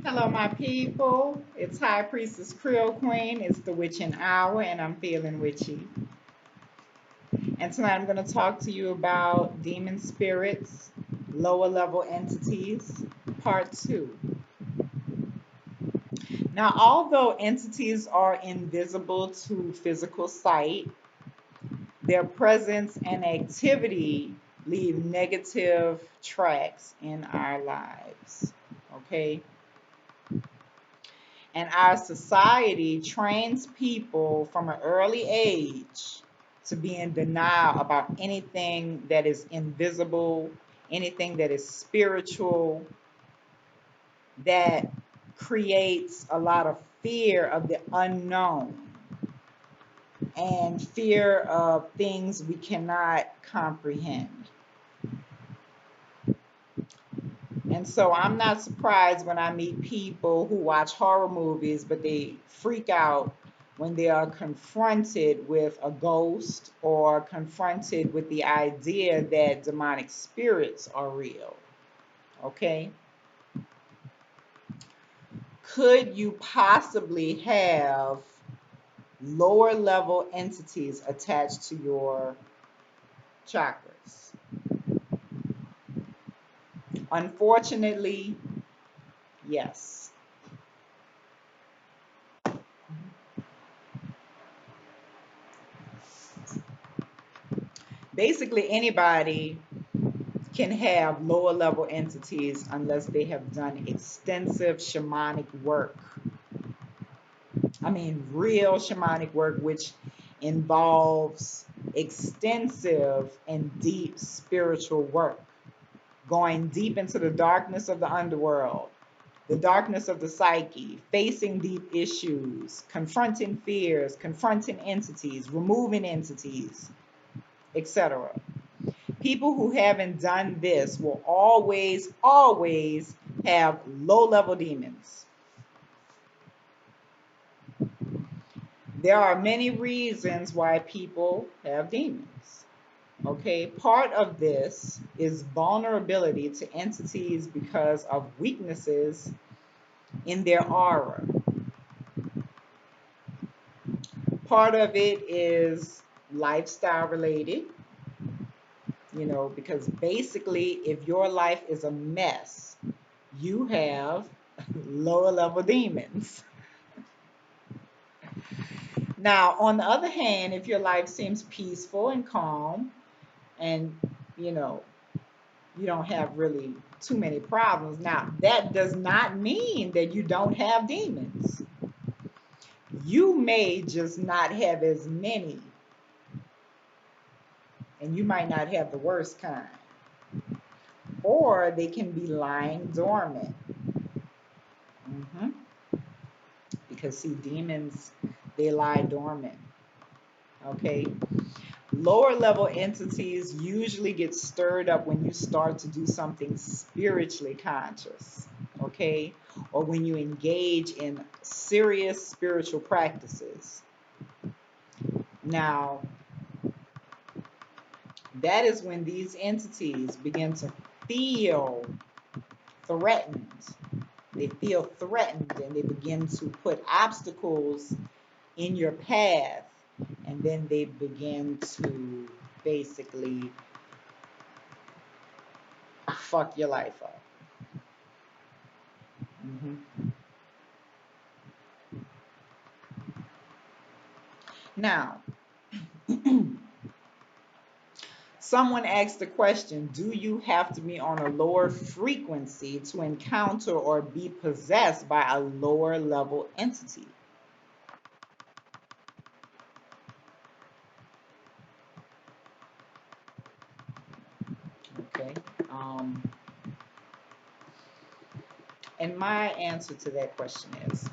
Hello, my people. It's High Priestess CreoleQueen. It's the witching hour, and I'm feeling witchy. And tonight I'm going to talk to you about demon spirits, lower level entities, part two. Now, although entities are invisible to physical sight, their presence and activity leave negative tracks in our lives. Okay? And our society trains people from an early age to be in denial about anything that is invisible, anything that is spiritual, that creates a lot of fear of the unknown and fear of things we cannot comprehend. And so I'm not surprised when I meet people who watch horror movies, but they freak out when they are confronted with a ghost or confronted with the idea that demonic spirits are real. Okay? Could you possibly have lower level entities attached to your chakras? Unfortunately, yes. Basically, anybody can have lower level entities unless they have done extensive shamanic work. I mean, real shamanic work, which involves extensive and deep spiritual work, going deep into the darkness of the underworld, the darkness of the psyche, facing deep issues, confronting fears, confronting entities, removing entities, etc. People who haven't done this will always have low level demons. There are many reasons why people have demons. Okay, part of this is vulnerability to entities because of weaknesses in their aura. Part of it is lifestyle related, because basically, if your life is a mess, you have lower level demons. Now, on the other hand, if your life seems peaceful and calm and, you don't have really too many problems, now that does not mean that you don't have demons. You may just not have as many, and you might not have the worst kind. Or they can be lying dormant. Because, see, demons, they lie dormant. Okay? Lower level entities usually get stirred up when you start to do something spiritually conscious, okay? Or when you engage in serious spiritual practices. Now, that is when these entities begin to feel threatened. They feel threatened and they begin to put obstacles in your path, and then they begin to basically fuck your life up. Now, someone asked the question, do you have to be on a lower frequency to encounter or be possessed by a lower level entity? Okay. And my answer to that question is,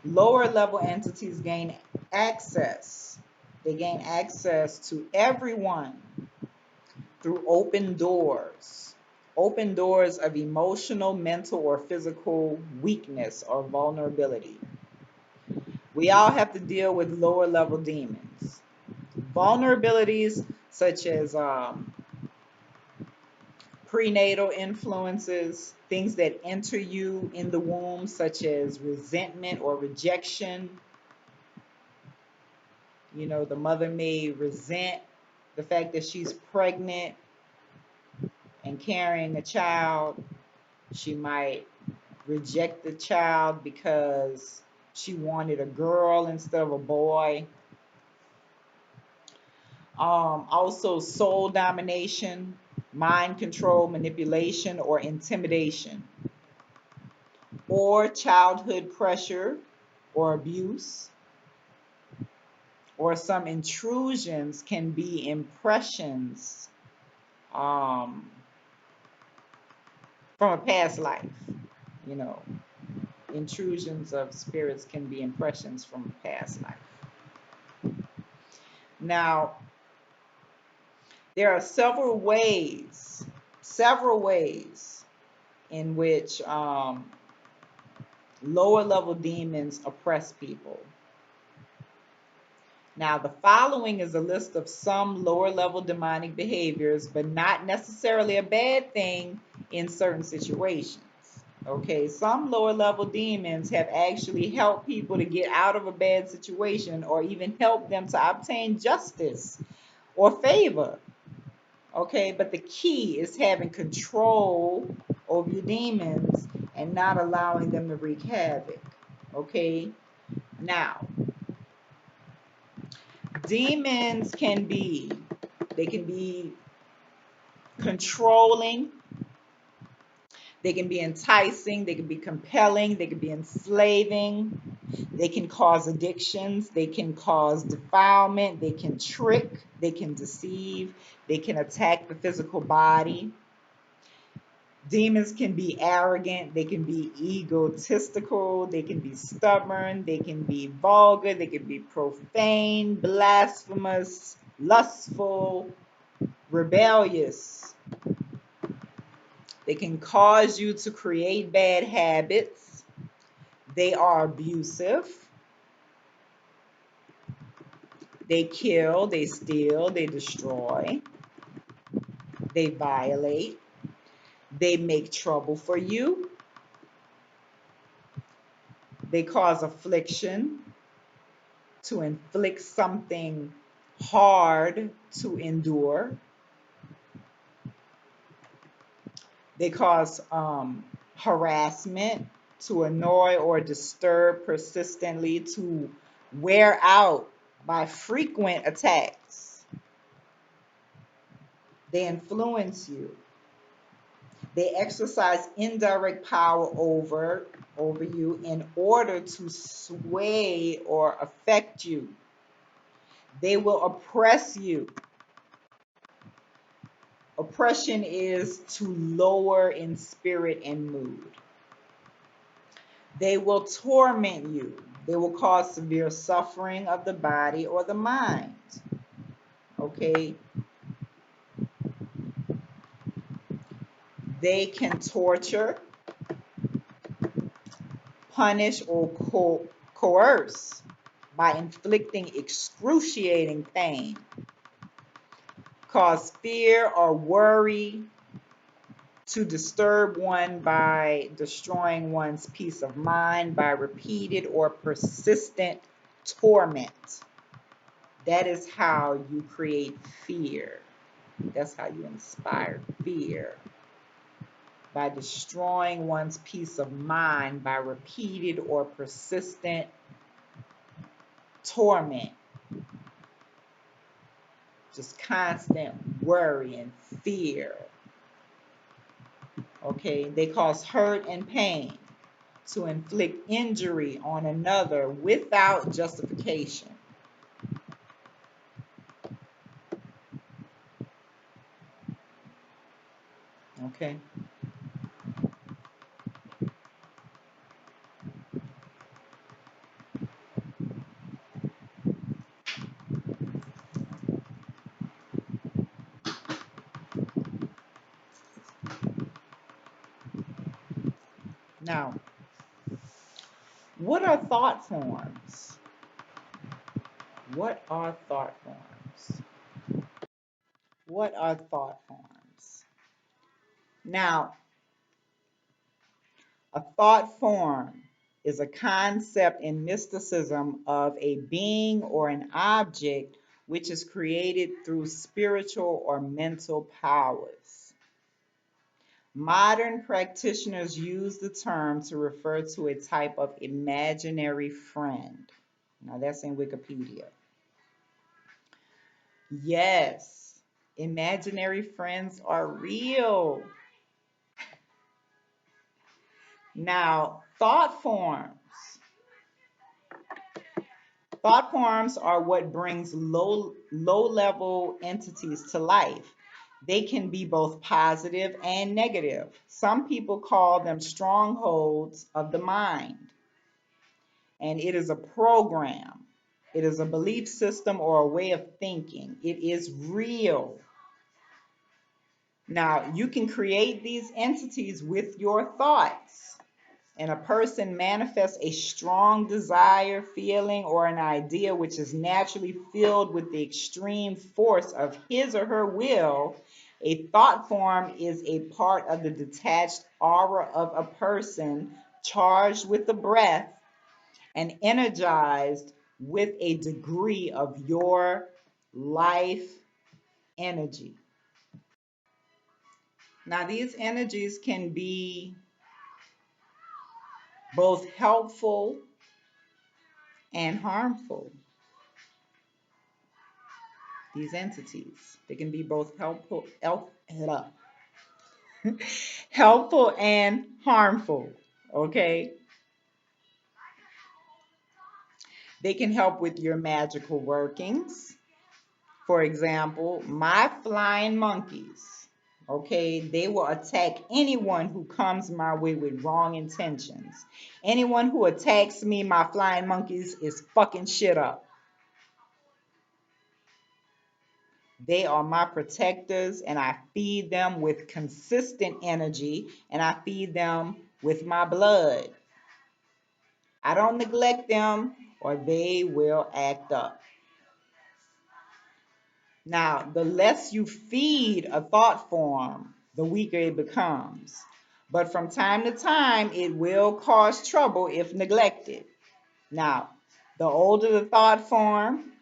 lower level entities gain access. They gain access to everyone through open doors of emotional, mental, or physical weakness or vulnerability. We all have to deal with lower level demons. Vulnerabilities such as prenatal influences, things that enter you in the womb, such as resentment or rejection. You know, the mother may resent the fact that she's pregnant and carrying a child. She might reject the child because she wanted a girl instead of a boy. Also, soul domination, mind control, manipulation, or intimidation, or childhood pressure or abuse, or some intrusions can be impressions um, from a past life. You know, intrusions of spirits can be impressions from a past life. Now, there are several ways in which lower level demons oppress people. Now, the following is a list of some lower level demonic behaviors, but not necessarily a bad thing in certain situations. Okay, some lower level demons have actually helped people to get out of a bad situation or even help them to obtain justice or favor. Okay, but the key is having control over your demons and not allowing them to wreak havoc. Okay, now demons they can be controlling, they can be enticing, they can be compelling, they can be enslaving, they can cause addictions, they can cause defilement, they can trick, they can deceive, they can attack the physical body. Demons can be arrogant, they can be egotistical, they can be stubborn, they can be vulgar, they can be profane, blasphemous, lustful, rebellious. They can cause you to create bad habits. They are abusive. They kill, they steal, they destroy, they violate, they make trouble for you, they cause affliction, to inflict something hard to endure. They cause harassment, to annoy or disturb persistently, to wear out by frequent attacks. They influence you. They exercise indirect power over you in order to sway or affect you. They will oppress you. Oppression is to lower in spirit and mood. They will torment you. They will cause severe suffering of the body or the mind. Okay? They can torture, punish, or coerce by inflicting excruciating pain, cause fear or worry, to disturb one by destroying one's peace of mind by repeated or persistent torment. That is how you create fear. That's how you inspire fear. By destroying one's peace of mind by repeated or persistent torment. Just constant worry and fear. Okay, they cause hurt and pain, to inflict injury on another without justification. Okay. Now, what are thought forms? What are thought forms? What are thought forms? Now, a thought form is a concept in mysticism of a being or an object which is created through spiritual or mental powers. Modern practitioners use the term to refer to a type of imaginary friend. Now, that's in Wikipedia. Yes, imaginary friends are real. Now, thought forms. Thought forms are what brings low level entities to life. They can be both positive and negative. Some people call them strongholds of the mind. And it is a program. It is a belief system or a way of thinking. It is real. Now, you can create these entities with your thoughts. And a person manifests a strong desire, feeling, or an idea which is naturally filled with the extreme force of his or her will. A thought form is a part of the detached aura of a person charged with the breath and energized with a degree of your life energy. Now, these energies can be both helpful and harmful. These entities, they can be both helpful and harmful. Okay, they can help with your magical workings. For example, my flying monkeys, okay, they will attack anyone who comes my way with wrong intentions. Anyone who attacks me, my flying monkeys is fucking shit up. They are my protectors, and I feed them with consistent energy, and I feed them with my blood. I don't neglect them, or they will act up. Now, the less you feed a thought form, the weaker it becomes. But from time to time, it will cause trouble if neglected. Now, the older the thought form,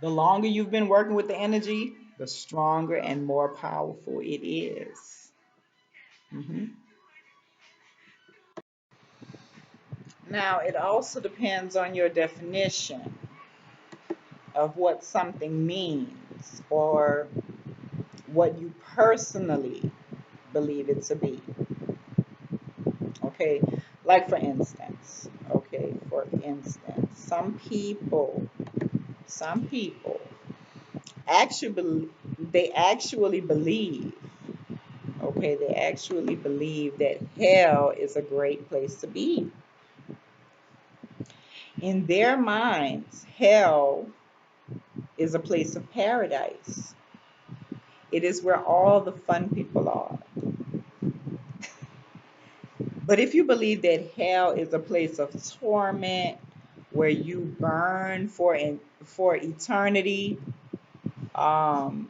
the longer you've been working with the energy, the stronger and more powerful it is. Mhm. Now, it also depends on your definition of what something means or what you personally believe it to be. Okay, like for instance, some people actually believe, okay, they actually believe that hell is a great place to be. In their minds, hell is a place of paradise. It is where all the fun people are. But if you believe that hell is a place of torment where you burn for eternity, um,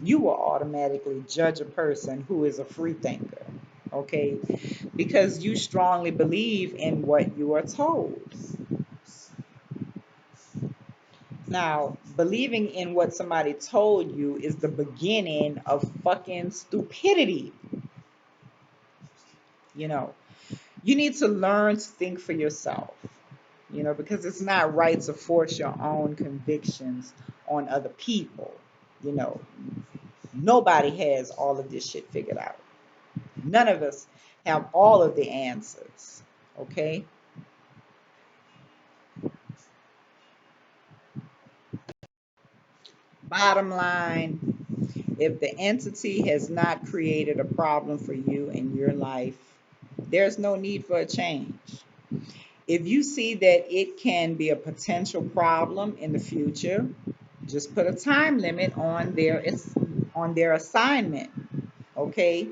you will automatically judge a person who is a free thinker, okay? Because you strongly believe in what you are told. Now, believing in what somebody told you is the beginning of fucking stupidity. You know, you need to learn to think for yourself, because it's not right to force your own convictions on other people. You know, nobody has all of this shit figured out. None of us have all of the answers, okay? Bottom line, if the entity has not created a problem for you in your life, there's no need for a change. If you see that it can be a potential problem in the future, just put a time limit on their assignment, okay?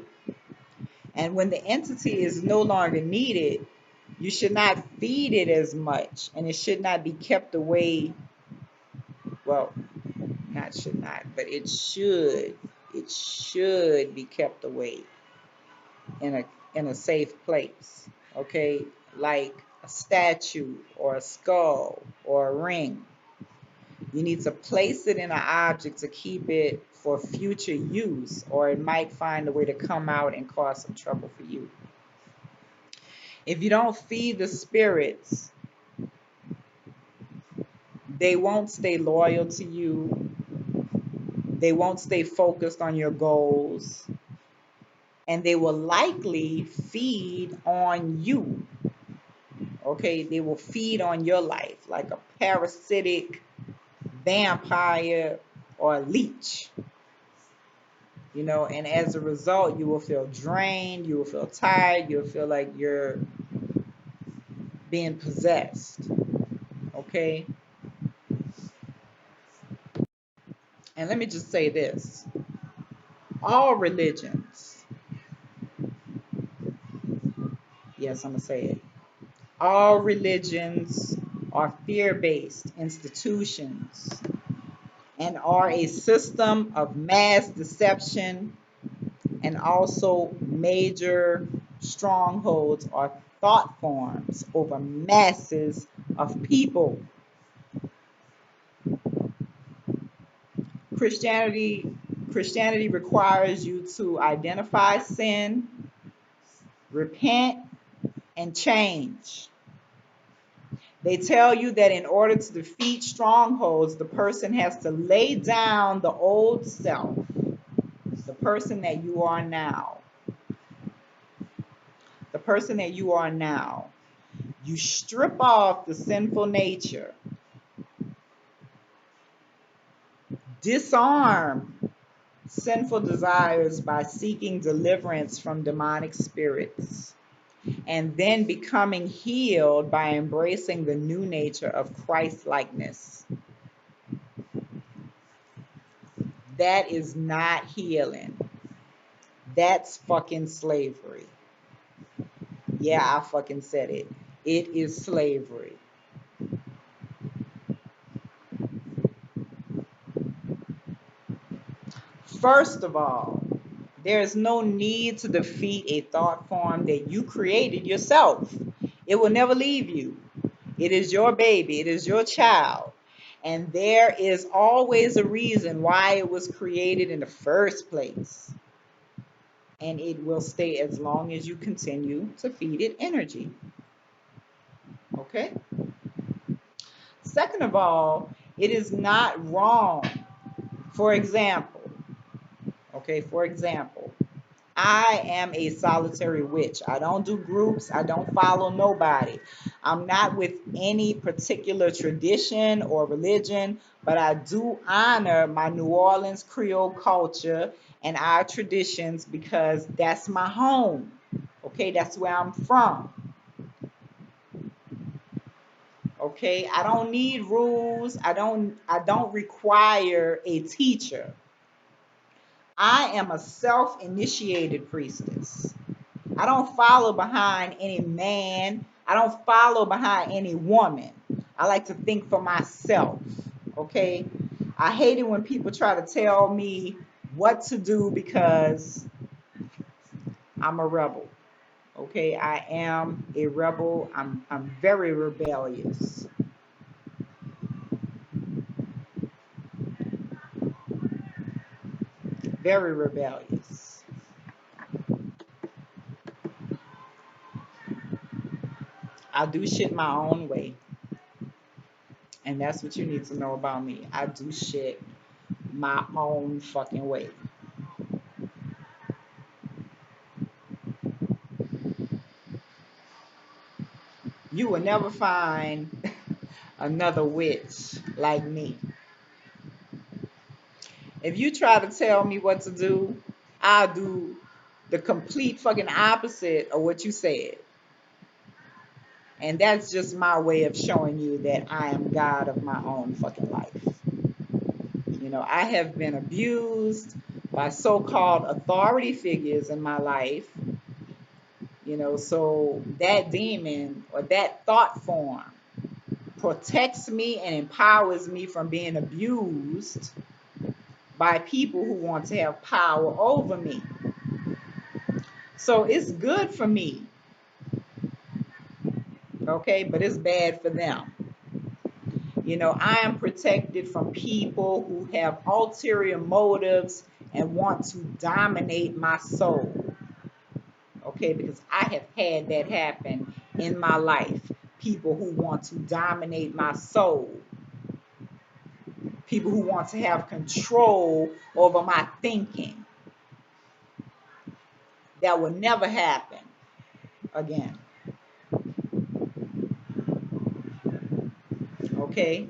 And when the entity is no longer needed, you should not feed it as much, and it should not be kept away. Well, not should not, but it should. it should be kept away in a safe place. Okay, like a statue or a skull or a ring. You need to place it in an object to keep it for future use, or it might find a way to come out and cause some trouble for you. If you don't feed the spirits, they won't stay loyal to you. They won't stay focused on your goals. And they will likely feed on you. Okay, they will feed on your life like a parasitic vampire or a leech. You know, and as a result, you will feel drained, you will feel tired, you'll feel like you're being possessed. Okay? And let me just say this. All religions, yes, I'm going to say it. All religions are fear-based institutions and are a system of mass deception, and also major strongholds or thought forms over masses of people. Christianity requires you to identify sin, repent, and change. They tell you that in order to defeat strongholds, the person has to lay down the old self, the person that you are now. The person that you are now. You strip off the sinful nature, disarm sinful desires by seeking deliverance from demonic spirits, and then becoming healed by embracing the new nature of Christ-likeness. That is not healing. That's fucking slavery. Yeah, I fucking said it. It is slavery. First of all, there is no need to defeat a thought form that you created yourself. It will never leave you. It is your baby. It is your child. And there is always a reason why it was created in the first place. And it will stay as long as you continue to feed it energy. Okay? Second of all, it is not wrong. For example, I am a solitary witch. I don't do groups. I don't follow nobody. I'm not with any particular tradition or religion, but I do honor my New Orleans Creole culture and our traditions because that's my home. Okay, that's where I'm from. Okay, I don't need rules. I don't require a teacher. I am a self-initiated priestess. I don't follow behind any man. I don't follow behind any woman. I like to think for myself. Okay, I hate it when people try to tell me what to do because I'm a rebel. Okay, I am a rebel. I'm very rebellious. Very rebellious. I do shit my own way. And that's what you need to know about me. I do shit my own fucking way. You will never find another witch like me. If you try to tell me what to do, I'll do the complete fucking opposite of what you said. And that's just my way of showing you that I am God of my own fucking life. You know, I have been abused by so-called authority figures in my life. You know, so that demon or that thought form protects me and empowers me from being abused by people who want to have power over me. So it's good for me, okay, but it's bad for them. You know, I am protected from people who have ulterior motives and want to dominate my soul, okay, because I have had that happen in my life. People who want to dominate my soul, people who want to have control over my thinking. That will never happen again, okay?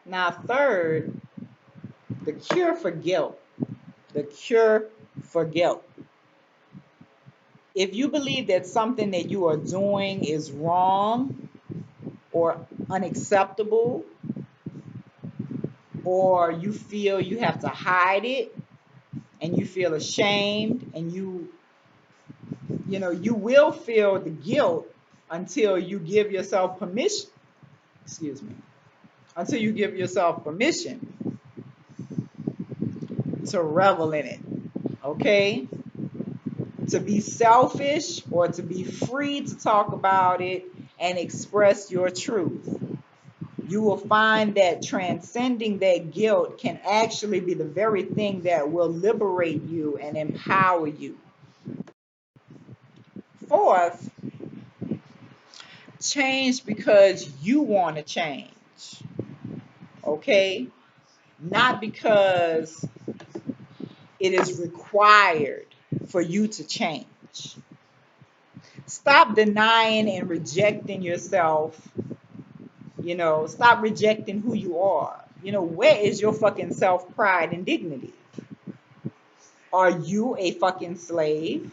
Now, third, the cure for guilt. The cure for guilt. If you believe that something that you are doing is wrong or unacceptable, or you feel you have to hide it and you feel ashamed, and you know, you will feel the guilt until you give yourself permission, excuse me, until you give yourself permission to revel in it, okay? To be selfish or to be free to talk about it and express your truth. You will find that transcending that guilt can actually be the very thing that will liberate you and empower you. Fourth, change because you want to change, okay? Not because it is required for you to change. Stop denying and rejecting yourself. You know, stop rejecting who you are. You know, where is your fucking self pride and dignity? Are you a fucking slave?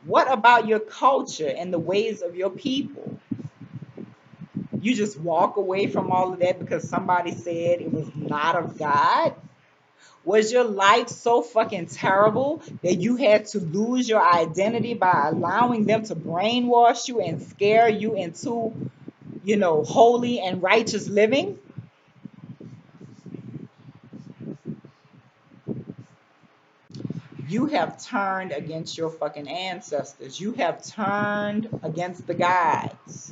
What about your culture and the ways of your people? You just walk away from all of that because somebody said it was not of God? Was your life so fucking terrible that you had to lose your identity by allowing them to brainwash you and scare you into, you know, holy and righteous living? You have turned against your fucking ancestors. You have turned against the gods.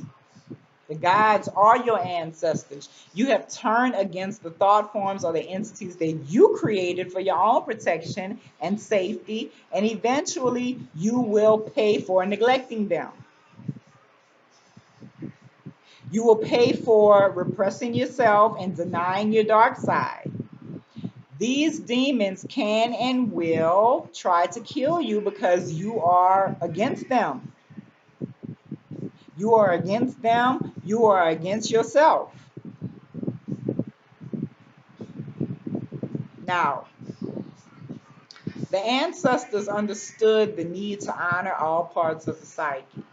The gods are your ancestors. You have turned against the thought forms or the entities that you created for your own protection and safety, and eventually you will pay for neglecting them. You will pay for repressing yourself and denying your dark side. These demons can and will try to kill you because you are against them. You are against them. You are against yourself. Now, the ancestors understood the need to honor all parts of the psyche.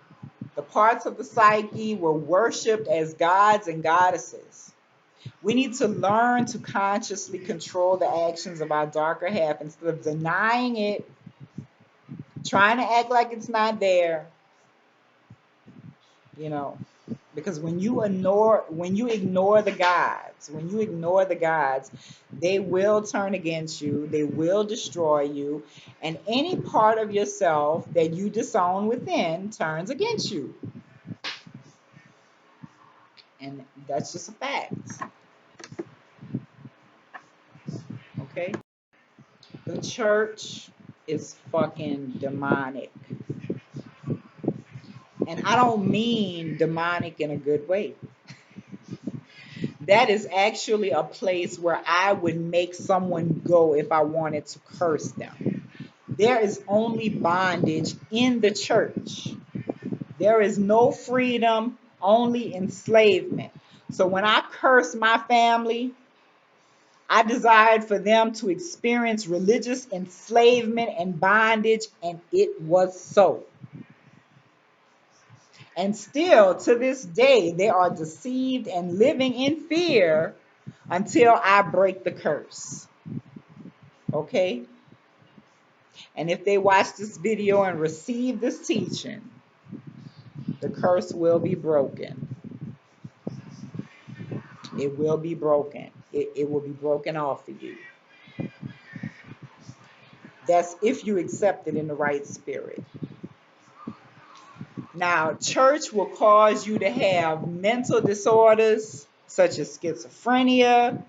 The parts of the psyche were worshipped as gods and goddesses. We need to learn to consciously control the actions of our darker half instead of denying it, trying to act like it's not there, you know. Because when you ignore the gods, they will turn against you, they will destroy you, and any part of yourself that you disown within turns against you. And that's just a fact. Okay? The church is fucking demonic. And I don't mean demonic in a good way. That is actually a place where I would make someone go if I wanted to curse them. There is only bondage in the church. There is no freedom, only enslavement. So when I curse my family, I desired for them to experience religious enslavement and bondage, and it was so. And still to this day, they are deceived and living in fear until I break the curse. Okay? And if they watch this video and receive this teaching, the curse will be broken. It will be broken. It will be broken off of you. That's if you accept it in the right spirit. Now, church will cause you to have mental disorders such as schizophrenia,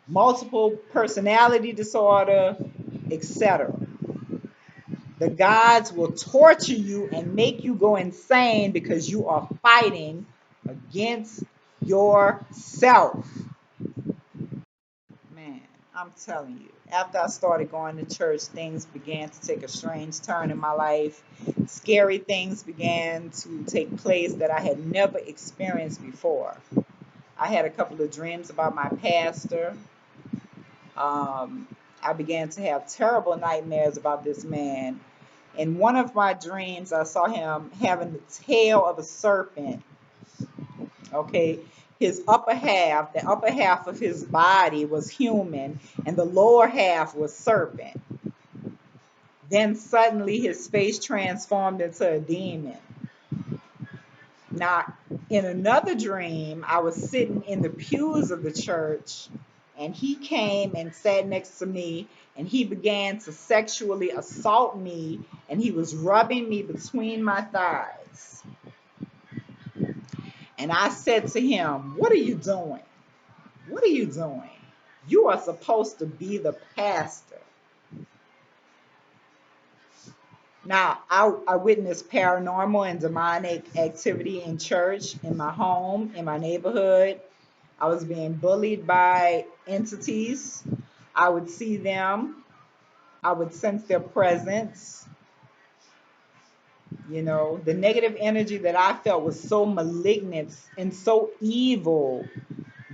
multiple personality disorder, etc. The gods will torture you and make you go insane because you are fighting against yourself. Man, I'm telling you, after I started going to church, things began to take a strange turn in my life. Scary things began to take place that I had never experienced before. I had a couple of dreams about my pastor. Um, I began to have terrible nightmares about this man. In one of my dreams, I saw him having the tail of a serpent. Okay, the upper half of his body was human, and the lower half was serpent. Then suddenly his face transformed into a demon. Now, in another dream, I was sitting in the pews of the church, and he came and sat next to me, and he began to sexually assault me, and he was rubbing me between my thighs. And I said to him, "What are you doing? What are you doing? You are supposed to be the pastor." Now, I witnessed paranormal and demonic activity in church, in my home, in my neighborhood. I was being bullied by entities. I would see them. I would sense their presence. You know, the negative energy that I felt was so malignant and so evil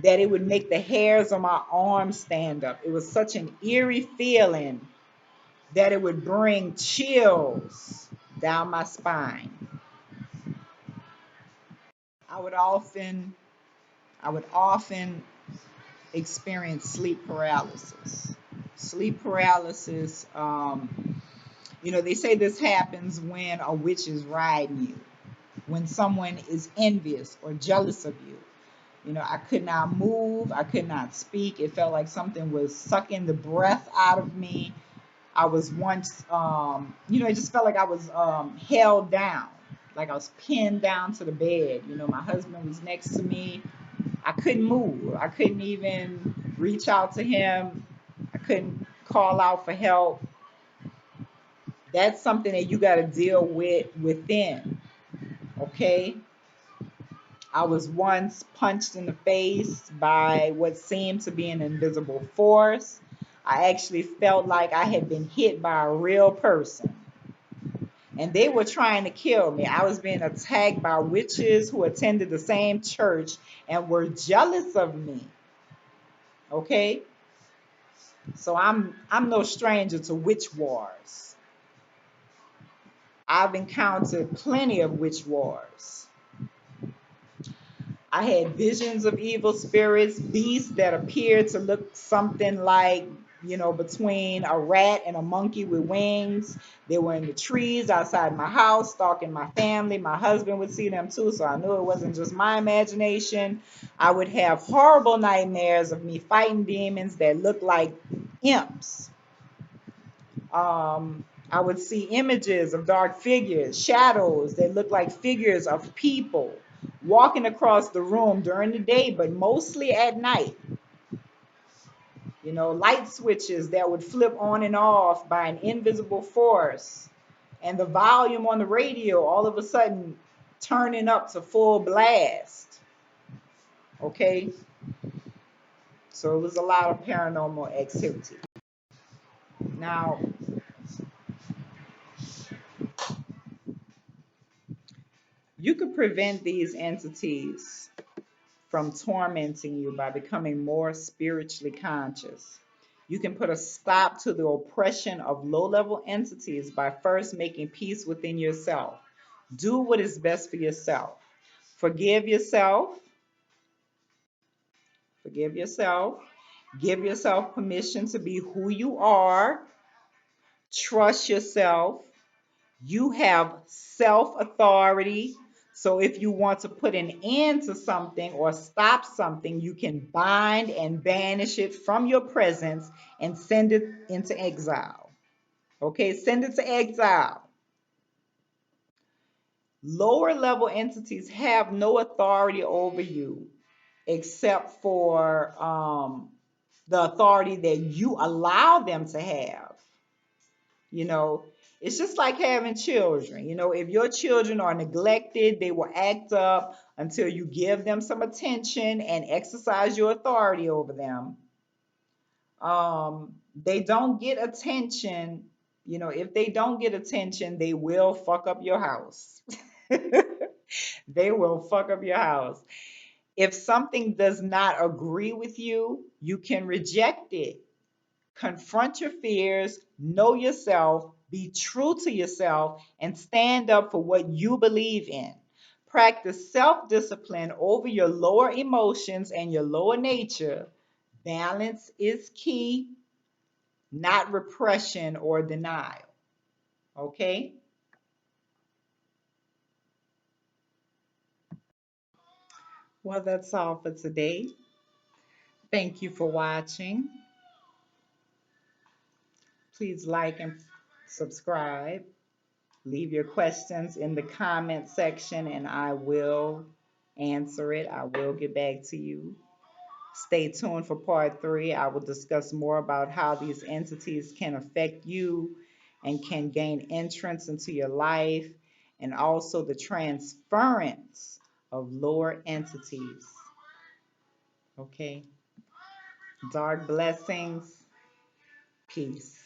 that it would make the hairs on my arms stand up. It was such an eerie feeling that it would bring chills down my spine. I would often I would often experience sleep paralysis. Sleep paralysis, they say this happens when a witch is riding you, when someone is envious or jealous of you. I could not move, I could not speak. It felt like something was sucking the breath out of me. I was once, it just felt like I was held down, like I was pinned down to the bed. My husband was next to me. I couldn't move. I couldn't even reach out to him. I couldn't call out for help. That's something that you got to deal with within, okay? I was once punched in the face by what seemed to be an invisible force. I actually felt like I had been hit by a real person. And they were trying to kill me. I was being attacked by witches who attended the same church and were jealous of me. Okay? So I'm no stranger to witch wars. I've encountered plenty of witch wars. I had visions of evil spirits, beasts that appeared to look something like, between a rat and a monkey with wings. They were in the trees outside my house, stalking my family. My husband would see them too, so I knew it wasn't just my imagination. I would have horrible nightmares of me fighting demons that looked like imps. I would see images of dark figures, shadows that look like figures of people walking across the room during the day, but mostly at night. Light switches that would flip on and off by an invisible force, and the volume on the radio all of a sudden turning up to full blast. Okay? So it was a lot of paranormal activity. Now, you could prevent these entities from tormenting you by becoming more spiritually conscious. You can put a stop to the oppression of low level entities by first making peace within yourself. Do what is best for yourself. Forgive yourself. Forgive yourself. Give yourself permission to be who you are. Trust yourself. You have self authority. So if you want to put an end to something or stop something, you can bind and banish it from your presence and send it into exile. Okay, send it to exile. Lower level entities have no authority over you except for the authority that you allow them to have. You know, it's just like having children. You know, if your children are neglected, they will act up until you give them some attention and exercise your authority over them. They don't get attention. You know, if they don't get attention, they will fuck up your house. They will fuck up your house. If something does not agree with you, you can reject it. Confront your fears, know yourself, be true to yourself, and stand up for what you believe in. Practice self discipline over your lower emotions and your lower nature. Balance is key, not repression or denial. Okay? Well, that's all for today. Thank you for watching. Please like and subscribe. Leave your questions in the comment section and I will answer it. I will get back to you. Stay tuned for part 3. I will discuss more about how these entities can affect you and can gain entrance into your life, and also the transference of lower entities. Okay. Dark blessings. Peace.